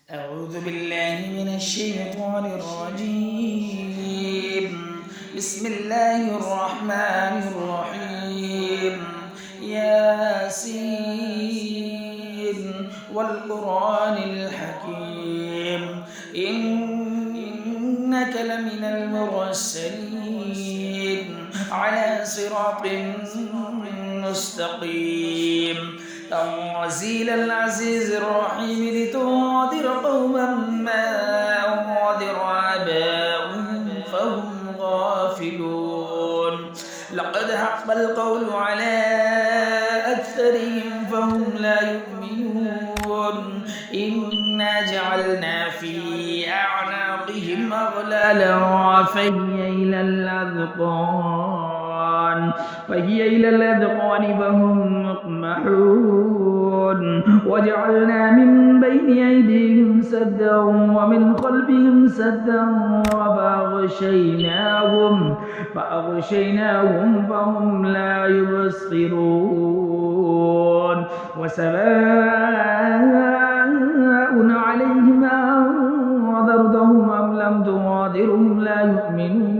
أعوذ بالله من الشيطان الرجيم. بسم الله الرحمن الرحيم. ياسين والقرآن الحكيم إنك لمن المرسلين على صراط مستقيم تنزيل العزيز الرحيم لتنذر قوما ما أنذر آباؤهم فهم غافلون لقد حق القول على أكثرهم فهم لا يؤمنون إنا جعلنا في أعناقهم أغلالا فهي إلى الأذقان فهم مقمحون وجعلنا من بين أيديهم سدا ومن خلفهم سدا فأغشيناهم فهم لا يبصرون وسواء عليهم أنذرتهم أم لم تنذرهم لا يؤمنون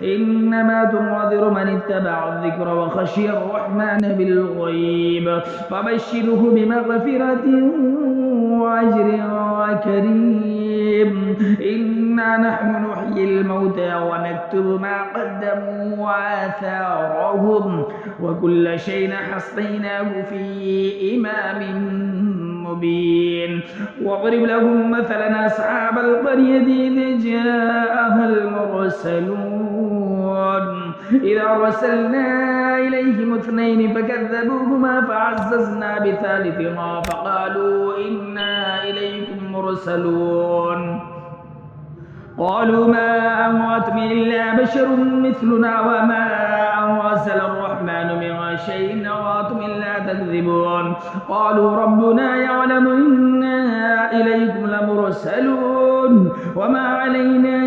إنما تنذر من اتبع الذكر وخشي الرحمن بالغيب فبشره بمغفرة وأجر كريم إنا نحن نحيي الموتى ونكتب ما قدموا وآثارهم وكل شيء حصيناه في إمام مبين واضرب لهم مثلا أصحاب القرية إذ جاءها المرسلون إذا أرسلنا إليهم اثنين فكذبوهما فعززنا بثالثهما فقالوا إنا إليكم مرسلون قالوا ما أنتم إلا بشر مثلنا وما أنزل الرحمن من شيء أنتم إلا تكذبون قالوا ربنا يعلم إنا إليكم لمرسلون وما علينا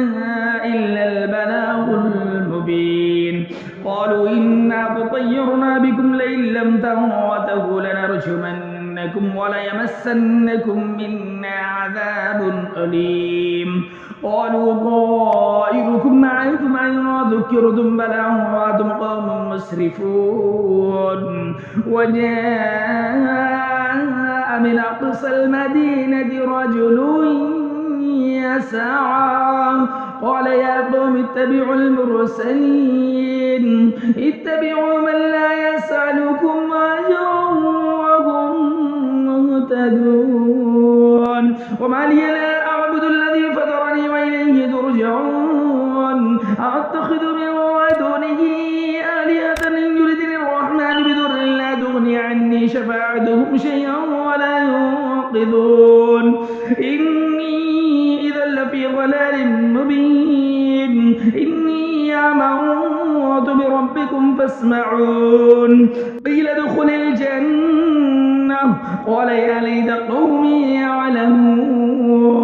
إلا البلاغ المبين قالوا إنا تطيرنا بكم لئن لم تنتهوا لنرجمنكم وليمسنكم منا عذاب أليم قالوا طائركم معكم أينما ذكرتم بل أنتم قوم مسرفون وجاء من أقصى المدينة رجل يسعى قال يا قوم اتبعوا المرسلين اتبعوا من لا يسألكم أجرا وهم مهتدون وما لي لا أعبد الذي فطرني وإليه ترجعون أتخذ من دونه آلهة إن يردني الرحمن بضر لا تغني عني شفاعتهم شيئا ولا ينقذون إني إذا لفي ضلال مبين إني آمنت بربكم فاسمعون قيل ادخل الجنة قال يا ليت قومي يعلمون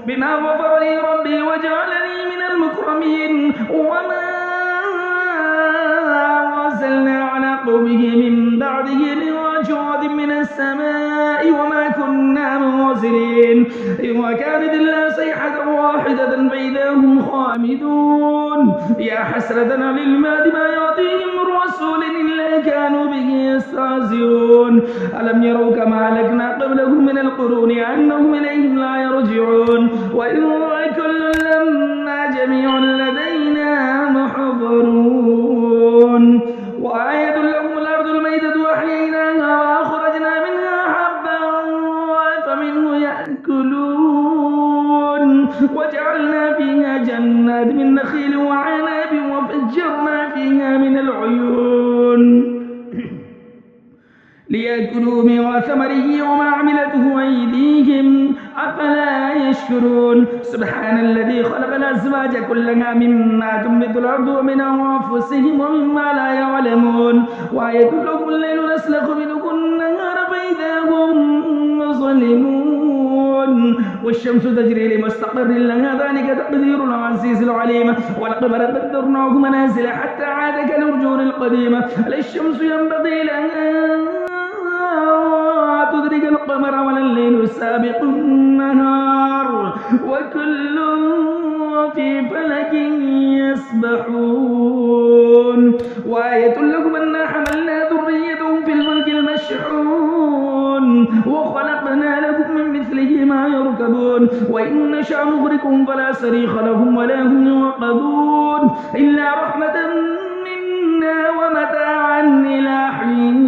بما غفر لي ربي وجعلني من المكرمين وما أرسلنا على قومه من بعده من جود من السماء وما كنا منزلين وكانت إلا صيحة واحدة فإذا هم خامدون يا حسرة على العباد ما يأتيهم من رسول إلا كانوا به يستهزئون ألم يروا كما أهلكنا قبلهم من القرون أنهم إليهم لا يرجعون وإن كل لما جميع لدينا محضرون وآية لهم الأرض الميتة وأحييناها وأخرجنا منها حبا فمنه يأكلون وجعلنا فيها جنات من نخيل وعناب وفجرنا فيها من العيون ليأكلوا من ثمره وما عملته أيديهم أفلا يشكرون سبحان الذي خلق الأزواج كلها مما تنبت الأرض ومن أنفسهم ومما لا يعلمون وآية لهم الليل نسلخ منه النهار فإذا هم مظلمون والشمس تجري لمستقر لها ذلك تقدير العزيز العليم والقمر قدرناه منازل حتى عاد كالأرجون القديمة لا الشمس ينبغي لها تدرك القمر ولا الليل سابق النهار وكل في فلك يسبحون وآية لكم أنا حملنا ذريتهم في الفلك المشحون وخلقنا لكم من مثله ما يركبون وإن نشأ نغرقهم فلا صريخ لهم ولا هم يوقظون إلا رحمة منا ومتاعا إلى حين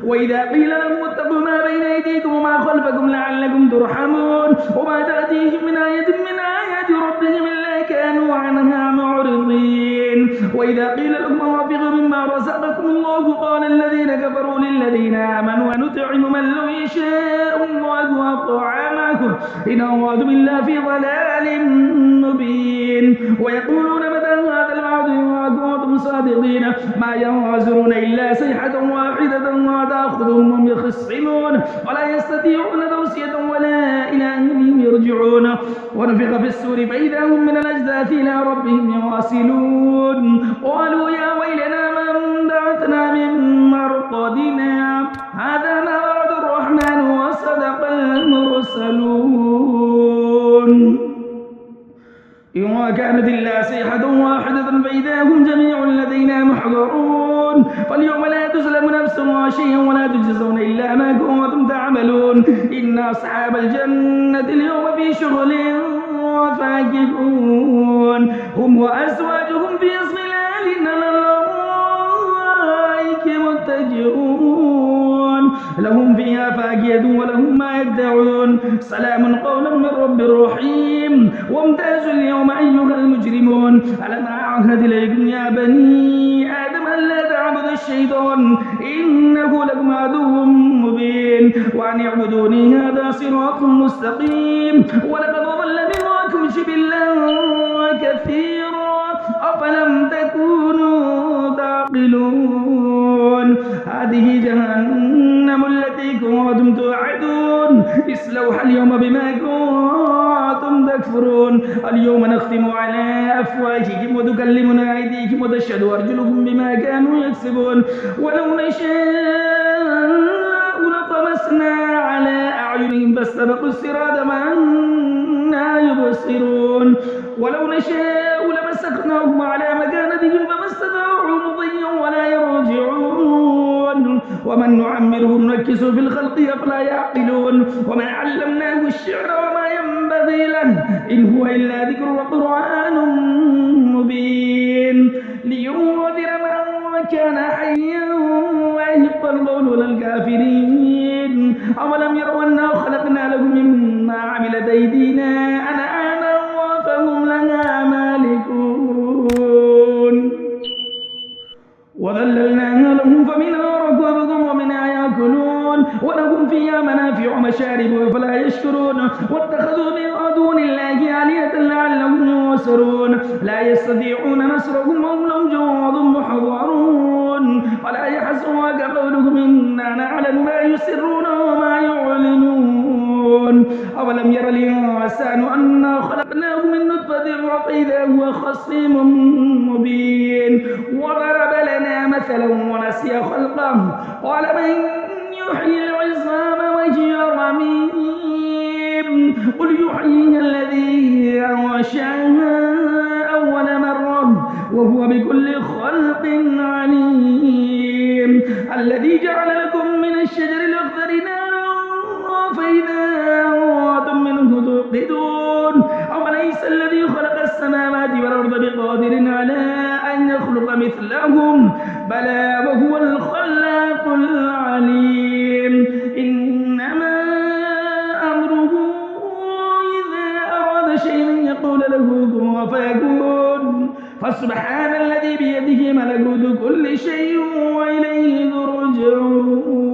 وإذا قيل لهم اتقوا ما بين أيديكم وما خلفكم لعلكم ترحمون وما تأتيهم من آية من آيات ربهم إلا كانوا عنها معرضين وإذا قيل لهم أنفقوا مما رزقكم الله قال الذين كفروا للذين آمنوا أنطعم من لو يشاء الله أطعمكم إن أرادوا بالله في ضلال مبين ويقولون متى هذا الوعد إن كنتم صادقين ما ينظرون إلا صيحة واحدة وتأخذهم وهم يخصمون ولا يستطيعون توصية ولا إلى أهلهم يرجعون ونفخ في السور فإذا هم من الأجداث إلى ربهم يواصلون قالوا يا ويلنا من بعثنا من مرقدنا هذا ما وعد الرحمن وصدق المرسلون إن كانت إلا صيحة واحدة فإذا هم جميع لدينا محضرون فاليوم لا تظلم نفس شيئا ولا تجزون إلا ما كنتم تعملون إن أصحاب الجنة اليوم في شغل فاكهون هم وأزواجهم في ظلال على الأرائك متكئون لهم فيها فاكهة ولهم ما يدعون سلام قولا من رب رحيم وامتازوا اليوم أيها المجرمون ألم أعهد إليكم يا بني آدم ألا تعبدوا الشيطان إنه لكم عدو مبين وأن اعبدوني هذا صراط مستقيم ولقد ضل منكم جبلا كثيرا أفلم تكونوا تعقلون هذه جهنم التي كنتم توعدون اصلوها اليوم بما كنتم تكفرون اليوم نختم على أفواههم وتكلمنا أيديكم وتشهد أرجلكم بما كانوا يكسبون ولو نشاء لطمسنا على أعينهم فاستبقوا الصراط فأنى يبصرون ولو نشاء لمسخناهم على مكانتهم فما استطاعوا مضيا ولا يرجعون ومن نعمره نركسه في الخلق أفلا يعقلون وما علمناه الشعر وما ينبغي له إن هو إلا ذكر وقرآن مبين لينذر من كان حيا ويحق القول للكافرين أولم يروا أنا خلقنا لهم مما عملت أيدينا أنعاما فهم لها مالكون وذللناها لهم فمنها ركوبكم ومنها يأكلون ولهم فيها منافع ومشارب فلا يشكرون واتخذوا من دون الله آلهة لعلهم ينصرون لا يستطيعون نصرهم وهم لهم جند محضرون فلا يحزنك قولهم إنا نعلم ما يسرون وما يعلنون أولم ير الإنسان أنا خلقناه من نطفة فإذا هو خصيم مبين وضرب لنا مثلا ونسي خلقه قال من يحيي العظام وهي رميم قل يحييها الذي أنشأها أول مرة وهو بكل خلق عليم الذي جعل لكم من الشجر الأخضر نارا فإذا أنتم منه توقدون أوليس الذي خلق السماوات والأرض بقادر على أن يخلق مثلهم بلى وهو الخلاق العليم إنما أمره إذا أراد شيئا يقول له كن فيكون فسبحان الذي بيده ملكوت كل شيء وإليه ترجعون